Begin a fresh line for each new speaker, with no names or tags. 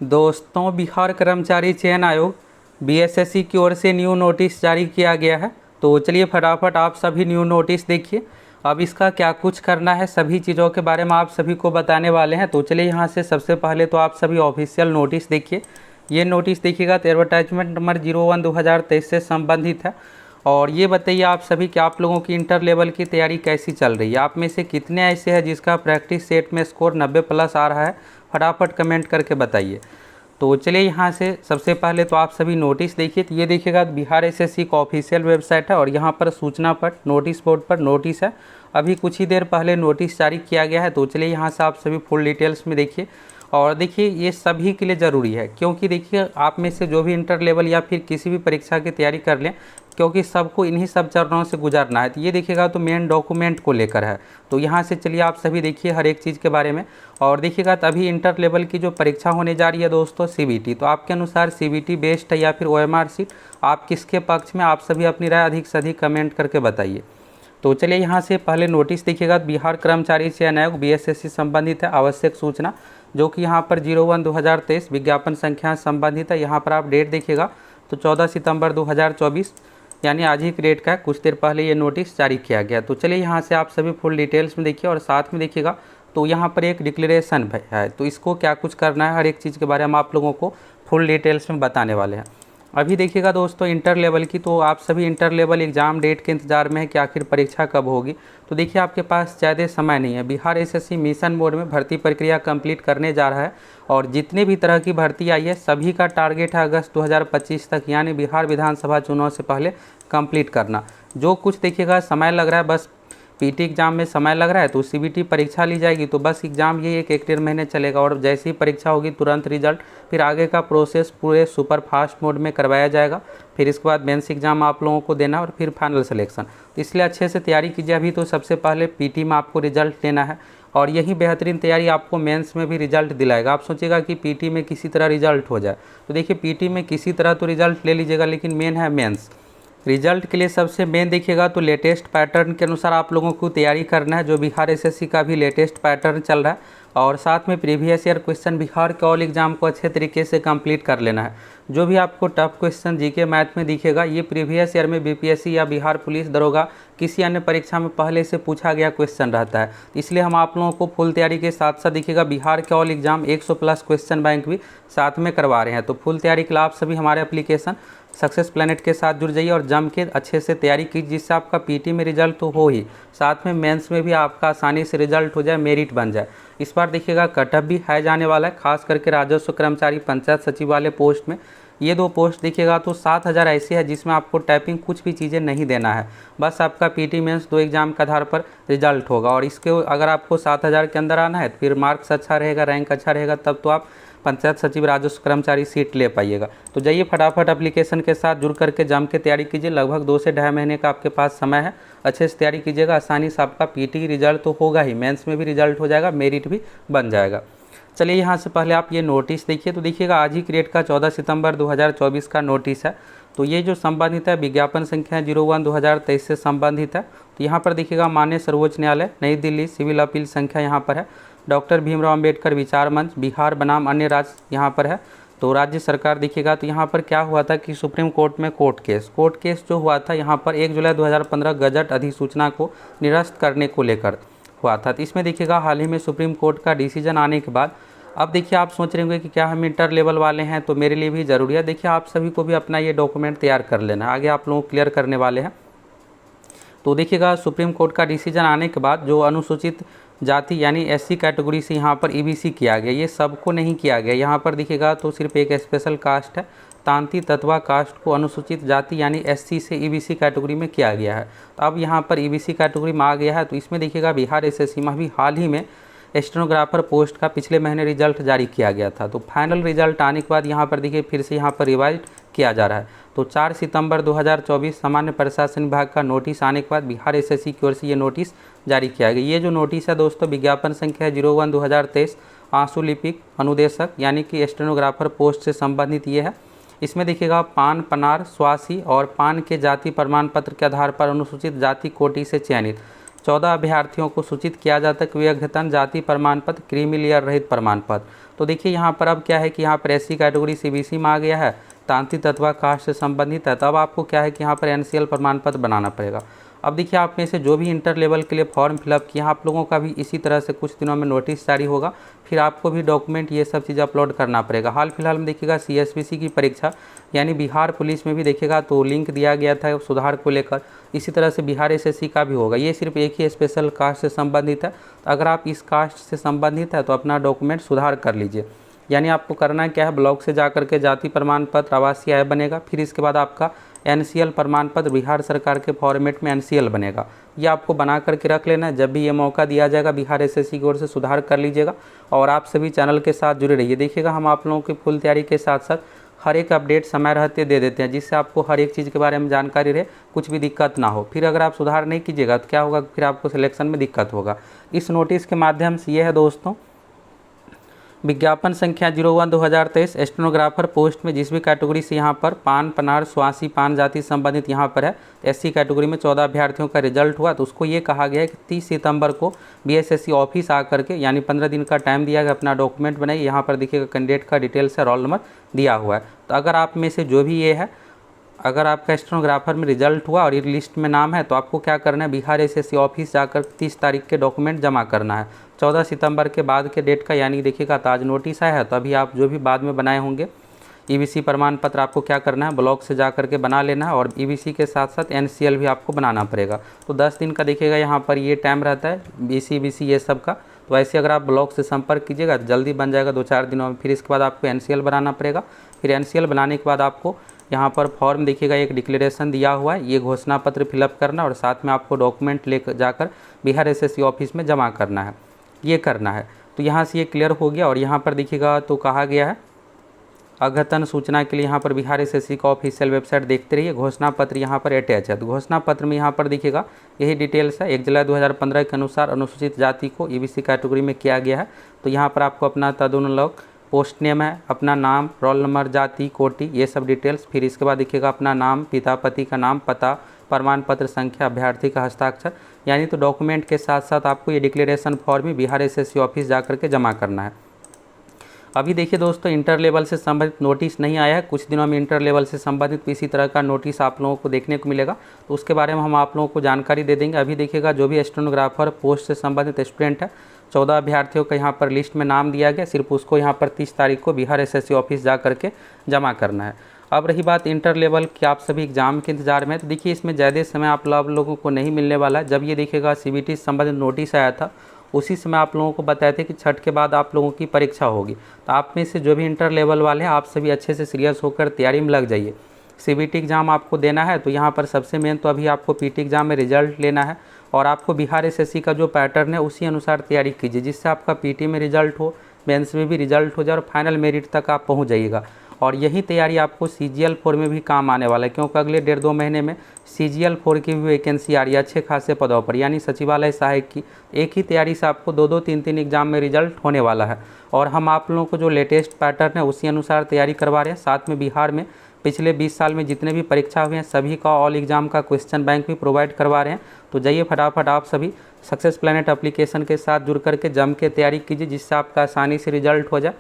दोस्तों, बिहार कर्मचारी चयन आयोग बीएसएससी की ओर से न्यू नोटिस जारी किया गया है। तो चलिए फटाफट आप सभी न्यू नोटिस देखिए। अब इसका क्या कुछ करना है, सभी चीज़ों के बारे में आप सभी को बताने वाले हैं। तो चलिए यहाँ से सबसे पहले तो आप सभी ऑफिशियल नोटिस देखिए। ये नोटिस देखिएगा तो एडवर्टाइजमेंट नंबर 01/2023 से संबंधित है। और ये बताइए आप सभी कि आप लोगों की इंटर लेवल की तैयारी कैसी चल रही है। आप में से कितने ऐसे हैं जिसका प्रैक्टिस सेट में स्कोर 90+ आ रहा है, फटाफट कमेंट करके बताइए। तो चलिए यहाँ से सबसे पहले तो आप सभी नोटिस देखिए। तो ये देखिएगा बिहार एसएससी का ऑफिशियल वेबसाइट है और यहाँ पर सूचना पट नोटिस बोर्ड पर नोटिस है। अभी कुछ ही देर पहले नोटिस जारी किया गया है। तो चलिए यहाँ से आप सभी फुल डिटेल्स में देखिए। और देखिए ये सभी के लिए ज़रूरी है, क्योंकि देखिए आप में से जो भी इंटर लेवल या फिर किसी भी परीक्षा की तैयारी कर लें, क्योंकि सबको इन्हीं सब चरणों से गुजरना है। तो ये देखिएगा तो मेन डॉक्यूमेंट को लेकर है। तो यहाँ से चलिए आप सभी देखिए हर एक चीज़ के बारे में। और देखिएगा तभी इंटर लेवल की जो परीक्षा होने जा रही है दोस्तों, सीबीटी। तो आपके अनुसार सीबीटी बेस्ट है या फिर ओएमआर सीट, आप किसके पक्ष में, आप सभी अपनी राय अधिक से अधिक कमेंट करके बताइए। तो चलिए यहाँ से पहले नोटिस देखिएगा। बिहार कर्मचारी चयन आयोग बीएसएससी संबंधित है आवश्यक सूचना, जो कि यहाँ पर 01/2023 विज्ञापन संख्या संबंधित है। यहाँ पर आप डेट देखिएगा तो 14 सितंबर 2024 यानी आज ही डेट का है। कुछ देर पहले ये नोटिस जारी किया गया। तो चलिए यहाँ से आप सभी फुल डिटेल्स में देखिए और साथ में देखिएगा तो यहाँ पर एक डिक्लेरेशन है। तो इसको क्या कुछ करना है, हर एक चीज़ के बारे में आप लोगों को फुल डिटेल्स में बताने वाले हैं। अभी देखिएगा दोस्तों इंटर लेवल की, तो आप सभी इंटर लेवल एग्ज़ाम डेट के इंतजार में है कि आखिर परीक्षा कब होगी। तो देखिए आपके पास ज़्यादा समय नहीं है। बिहार एसएससी मिशन मोड में भर्ती प्रक्रिया कंप्लीट करने जा रहा है और जितने भी तरह की भर्ती आई है सभी का टारगेट है अगस्त 2025 तक, यानी बिहार विधानसभा चुनाव से पहले कंप्लीट करना। जो कुछ देखिएगा समय लग रहा है, बस पीटी एग्ज़ाम में समय लग रहा है तो सीबीटी परीक्षा ली जाएगी। तो बस एग्ज़ाम ये एक 1-1.5 महीने चलेगा और जैसे ही परीक्षा होगी तुरंत रिजल्ट, फिर आगे का प्रोसेस पूरे सुपर फास्ट मोड में करवाया जाएगा। फिर इसके बाद मेंस एग्ज़ाम आप लोगों को देना और फिर फाइनल सिलेक्शन। तो इसलिए अच्छे से तैयारी कीजिए। अभी तो सबसे पहले पीटी में आपको रिजल्ट लेना है और यही बेहतरीन तैयारी आपको मेंस में भी रिजल्ट दिलाएगा। आप सोचिएगा कि पीटी में किसी तरह रिजल्ट हो जाए, तो देखिए पीटी में किसी तरह तो रिजल्ट ले लीजिएगा, लेकिन मेन है मेंस। रिजल्ट के लिए सबसे मेन देखिएगा तो लेटेस्ट पैटर्न के अनुसार आप लोगों को तैयारी करना है, जो बिहार एसएससी का भी लेटेस्ट पैटर्न चल रहा है। और साथ में प्रीवियस ईयर क्वेश्चन बिहार के ऑल एग्जाम को अच्छे तरीके से कंप्लीट कर लेना है। जो भी आपको टफ क्वेश्चन जीके मैथ में दिखेगा, ये प्रीवियस ईयर में बीपीएससी या बिहार पुलिस दरोगा किसी अन्य परीक्षा में पहले से पूछा गया क्वेश्चन रहता है। इसलिए हम आप लोगों को फुल तैयारी के साथ साथ देखिएगा बिहार के ऑल एग्जाम 100+ क्वेश्चन बैंक भी साथ में करवा रहे हैं। तो फुल तैयारी के लिए आप सभी हमारे एप्लीकेशन सक्सेस प्लैनेट के साथ जुड़ जाइए और जम के अच्छे से तैयारी कीजिए, जिससे आपका पीटी में रिजल्ट तो हो ही, साथ में मेंस में भी आपका आसानी से रिजल्ट हो जाए, मेरिट बन जाए। इस बार देखिएगा कटअप भी है जाने वाला है, खास करके राजस्व कर्मचारी पंचायत सचिव वाले पोस्ट में। ये 2 पोस्ट देखिएगा तो 7000 ऐसे है जिसमें आपको टाइपिंग कुछ भी चीज़ें नहीं देना है, बस आपका पीटी मेंस 2 एग्जाम के आधार पर रिजल्ट होगा। और इसके अगर आपको 7000 के अंदर आना है तो फिर मार्क्स अच्छा रहेगा, रैंक अच्छा रहेगा, तब तो आप पंचायत सचिव राजस्व कर्मचारी सीट ले पाइएगा। तो जाइए फटाफट एप्लीकेशन के साथ जुड़ करके जम के तैयारी कीजिए। लगभग 2 से 2.5 महीने का आपके पास समय है, अच्छे से तैयारी कीजिएगा। आसानी से आपका पीटी रिजल्ट तो होगा ही, मेंस में भी रिजल्ट हो जाएगा, मेरिट भी बन जाएगा। चलिए यहाँ से पहले आप ये नोटिस देखिए। तो देखिएगा आज ही क्रिएट का 14 सितंबर 2024 का नोटिस है। तो ये जो संबंधित है विज्ञापन संख्या 01/2023 से संबंधित है। तो यहाँ पर देखिएगा माननीय सर्वोच्च न्यायालय नई दिल्ली सिविल अपील संख्या यहाँ पर है डॉक्टर भीमराव अंबेडकर विचार मंच बिहार बनाम अन्य राज्य यहाँ पर है। तो राज्य सरकार देखिएगा तो यहाँ पर क्या हुआ था कि सुप्रीम कोर्ट में कोर्ट केस जो हुआ था यहाँ पर 1 जुलाई 2015 गजट अधिसूचना को निरस्त करने को लेकर हुआ था। तो इसमें देखिएगा हाल ही में सुप्रीम कोर्ट का डिसीजन आने के बाद अब देखिए आप सोच रहे होंगे कि क्या हम इंटर लेवल वाले हैं तो मेरे लिए भी ज़रूरी है। देखिए आप सभी को भी अपना ये डॉक्यूमेंट तैयार कर लेना है, आगे आप लोगों को क्लियर करने वाले हैं। तो देखिएगा सुप्रीम कोर्ट का डिसीजन आने के बाद जो अनुसूचित जाति यानी एससी कैटेगरी से यहाँ पर ईबीसी किया गया, ये सबको नहीं किया गया। यहाँ पर देखिएगा तो सिर्फ एक स्पेशल कास्ट है, तांती तत्वा कास्ट को अनुसूचित जाति यानी एससी से ईबीसी कैटेगरी में किया गया है। तो अब यहाँ पर ईबीसी कैटेगरी में आ गया है। तो इसमें देखिएगा बिहार एसएससी में भी हाल ही में स्टेनोग्राफर पोस्ट का पिछले महीने रिजल्ट जारी किया गया था। तो फाइनल रिजल्ट आने के बाद यहाँ पर देखिए फिर से यहाँ पर रिवाइज किया जा रहा है। तो 4 सितंबर 2024 सामान्य प्रशासन विभाग का नोटिस आने के बाद बिहार एसएससी की ओर से ये नोटिस जारी किया गया। ये जो नोटिस है दोस्तों विज्ञापन संख्या 01/2023 आंसू लिपिक अनुदेशक यानी कि स्टेनोग्राफर पोस्ट से संबंधित ये है। इसमें देखिएगा पान, पनार, स्वासी और पान के जाति प्रमाण पत्र के आधार पर अनुसूचित जाति कोटि से चयनित 14 अभ्यर्थियों को सूचित किया जाता है कि वे अद्यतन जाति प्रमाण पत्र, क्रीमी लेयर रहित प्रमाण पत्र। तो देखिए यहाँ पर अब क्या है कि यहाँ पर एससी कैटेगरी सीबीसी में आ गया है, तांत्रिक अथवा कास्ट से संबंधित है, तब आपको क्या है कि यहाँ पर एनसीएल प्रमाण पत्र बनाना पड़ेगा। अब देखिए आप में से जो भी इंटर लेवल के लिए फॉर्म फिलअप किया, आप लोगों का भी इसी तरह से कुछ दिनों में नोटिस जारी होगा, फिर आपको भी डॉक्यूमेंट ये सब चीज़ अपलोड करना पड़ेगा। हाल फिलहाल में देखिएगा सीएसपीसी की परीक्षा यानी बिहार पुलिस में भी देखिएगा तो लिंक दिया गया था सुधार को लेकर, इसी तरह से बिहार एसएससी का भी होगा। ये सिर्फ एक ही स्पेशल कास्ट से संबंधित है, तो अगर आप इस कास्ट से संबंधित है तो अपना डॉक्यूमेंट सुधार कर लीजिए। यानी आपको करना क्या है, ब्लॉक से जा करके जाति प्रमाण पत्र आवासीय आय बनेगा, फिर इसके बाद आपका एनसीएल प्रमाण पत्र बिहार सरकार के फॉर्मेट में एनसीएल बनेगा। ये आपको बना करके रख लेना है, जब भी ये मौका दिया जाएगा बिहार एसएससी की ओर से सुधार कर लीजिएगा। और आप सभी चैनल के साथ जुड़े रहिए। देखिएगा हम आप लोगों की फुल तैयारी के साथ साथ हर एक अपडेट समय रहते दे देते हैं, जिससे आपको हर एक चीज़ के बारे में जानकारी रहे, कुछ भी दिक्कत ना हो। फिर अगर आप सुधार नहीं कीजिएगा तो क्या होगा, फिर आपको सिलेक्शन में दिक्कत होगा। इस नोटिस के माध्यम से ये है दोस्तों, विज्ञापन संख्या 01/2023 स्टेनोग्राफर पोस्ट में जिस भी कैटेगरी से यहाँ पर पान, पनार, स्वासी, पान जाति संबंधित यहाँ पर है, एससी कैटेगरी में 14 अभ्यर्थियों का रिजल्ट हुआ, तो उसको ये कहा गया है कि 30 सितंबर को बीएसएससी ऑफिस आकर के, यानी 15 दिन का टाइम दिया गया, अपना डॉक्यूमेंट बनाइए। यहाँ पर देखिएगा कैंडिडेट का डिटेल्स है, रोल नंबर दिया हुआ है। तो अगर आप में से जो भी ये है, अगर आपका स्टेनोग्राफर में रिजल्ट हुआ और ये लिस्ट में नाम है, तो आपको क्या करना है, बिहार एसएससी ऑफिस जाकर 30 तारीख के डॉक्यूमेंट जमा करना है। 14 सितंबर के बाद के डेट का, यानी देखिएगा तो आज नोटिस आया है, तो अभी आप जो भी बाद में बनाए होंगे ईबीसी प्रमाण पत्र आपको क्या करना है, ब्लॉक से जा करके बना लेना है, और ईबीसी के साथ साथ एनसीएल भी आपको बनाना पड़ेगा। तो 10 दिन का देखिएगा यहाँ पर ये टाइम रहता है बीसी ये सब का। तो ऐसे अगर आप ब्लॉक से संपर्क कीजिएगा जल्दी बन जाएगा 2-4 दिनों में। फिर इसके बाद आपको एनसीएल बनाना पड़ेगा। फिर एनसीएल बनाने के बाद आपको यहाँ पर फॉर्म देखिएगा एक डिक्लेरेशन दिया हुआ है, ये घोषणा पत्र फिलअप करना, और साथ में आपको डॉक्यूमेंट लेकर जाकर बिहार एसएससी ऑफिस में जमा करना है, ये करना है। तो यहाँ से ये क्लियर हो गया। और यहाँ पर देखिएगा तो कहा गया है, अद्यतन सूचना के लिए यहाँ पर बिहार एसएससी का ऑफिशियल वेबसाइट देखते रहिए। घोषणा पत्र यहाँ पर अटैच है। तो घोषणा पत्र में यहाँ पर देखिएगा यही डिटेल्स है। 1 जुलाई 2015 के अनुसार अनुसूचित जाति को ईबीसी कैटेगरी में किया गया है। तो यहाँ पर आपको अपना तदनुसार पोस्ट नेम है, अपना नाम, रोल नंबर, जाति, कोटि, ये सब डिटेल्स। फिर इसके बाद देखिएगा अपना नाम, पिता पति का नाम, पता, प्रमाण पत्र संख्या, अभ्यर्थी का हस्ताक्षर, यानी तो डॉक्यूमेंट के साथ साथ आपको ये डिक्लेरेशन फॉर्म भी बिहार एसएससी ऑफिस जा करके जमा करना है। अभी देखिए दोस्तों, इंटर लेवल से संबंधित नोटिस नहीं आया है। कुछ दिनों में इंटर लेवल से संबंधित इसी तरह का नोटिस आप लोगों को देखने को मिलेगा, तो उसके बारे में हम आप लोगों को जानकारी दे देंगे। अभी देखिएगा जो भी स्टेनोग्राफर पोस्ट से संबंधित स्टूडेंट है, 14 अभ्यर्थियों का यहाँ पर लिस्ट में नाम दिया गया, सिर्फ उसको यहाँ पर 30 तारीख को बिहार एसएससी ऑफिस जा करके जमा करना है। अब रही बात इंटर लेवल की, आप सभी एग्जाम के इंतजार में, तो देखिए इसमें ज़्यादा समय आप लोगों को नहीं मिलने वाला है। जब ये देखिएगा सीबीटी से संबंधित नोटिस आया था, उसी समय आप लोगों को बताए थे कि छठ के बाद आप लोगों की परीक्षा होगी। तो आप में से जो भी इंटर लेवल वाले हैं, आप सभी अच्छे से सीरियस होकर तैयारी में लग जाइए। सीबीटी एग्ज़ाम आपको देना है, तो यहाँ पर सबसे मेन तो अभी आपको पीटी एग्ज़ाम में रिजल्ट लेना है, और आपको बिहार एसएससी का जो पैटर्न है उसी अनुसार तैयारी कीजिए, जिससे आपका पीटी में रिजल्ट हो, मेंस में भी रिजल्ट हो जाए, और फाइनल मेरिट तक आप पहुँच जाइएगा। और यही तैयारी आपको CGL 4 में भी काम आने वाला है, क्योंकि अगले 1.5-2 महीने में CGL 4 की भी वैकेंसी आ रही है अच्छे खासे पदों पर, यानी सचिवालय सहायक की। एक ही तैयारी से आपको 2-2, 3-3 एग्जाम में रिजल्ट होने वाला है, और हम आप लोगों को जो लेटेस्ट पैटर्न है उसी अनुसार तैयारी करवा रहे हैं। साथ में बिहार में पिछले 20 साल में जितने भी परीक्षा हुए हैं सभी का ऑल एग्जाम का क्वेश्चन बैंक भी प्रोवाइड करवा रहे हैं। तो जाइए फटाफट आप सभी सक्सेस प्लैनेट एप्लीकेशन के साथ जुड़ करके जम के तैयारी कीजिए, जिससे आपका आसानी से रिजल्ट हो जाए।